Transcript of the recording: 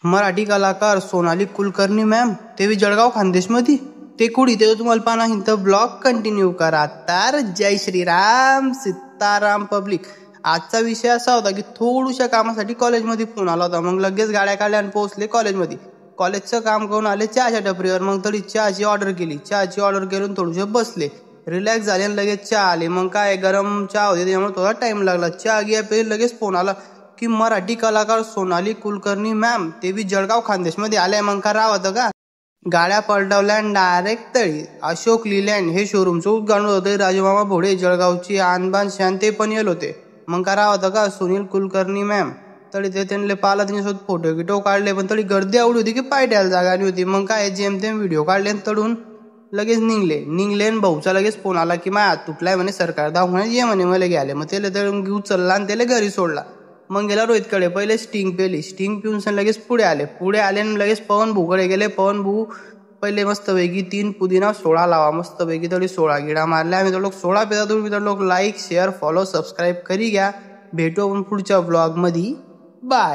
मराठी कलाकार सोनाली कुलकर्णी मॅम ते जळगाव खानदेशमध्ये ते कुडी ते तुम्हाला पाना हिंत ब्लॉग कंटिन्यू करा. तर जय श्रीराम सीताराम पब्लिक. आजचा विषय असा होता की थोडूशा कामासाठी कॉलेजमध्ये फोन आला होता. मग लगेच गाड्या काढल्या आणि पोहोचले कॉलेजमध्ये. कॉलेजचं काम करून आले चहाच्या टपरीवर. मग थोडी चहाची ऑर्डर केली. चहाची ऑर्डर करून थोडेसे बसले, रिलॅक्स झाले आणि लगेच चहा आले. मग काय गरम चहा होती त्यामुळे थोडा टाइम लागला. चहा घ्या पहिले लगेच फोन आला की मराठी कलाकार सोनाली कुलकर्णी मॅम ते जळगाव खानदेशमध्ये आले. मग का राहतं का गाड्या पलटवल्या डायरेक्ट तळी. अशोक लिलँड हे शोरूमचं उद्घाटन होते. राजमामा भोडे जळगावची आणबान शान ते पण येल होते. मग का राहतं का सोनील कुलकर्णी मॅम तरी ते त्यांना पाला त्यांच्यासोबत फोटो गिटो काढले. पण तरी गर्दी एवढी होती की पाय द्यायला जागा नाही होती. मग काय जेमतेम व्हिडिओ काढले तडून लगेच निघले आणि भाऊचा लगेच फोन आला की माझ्या हात तुटलाय म्हणे, सरकार दवाखान्यात ये म्हणे मला घ्यायला. मग त्याला तळून उचलला आणि त्याला घरी सोडला. मग गेला रोहितकडे. पहिले स्टिंग पेली. स्टिंग पिऊन लगेच पुढे आले आणि लगेच पवन भाऊकडे गेले. पवन भाऊ पहिले मस्तपैकी 3 पुदिना 16 लावा. मस्तपैकी थोडी 16 गिडा मारल्या. आम्ही लोक 16 पिता. तुम्ही लोक लाईक शेअर फॉलो सबस्क्राईब करी घ्या. भेटू आपण पुढच्या ब्लॉग मध्ये. बाय.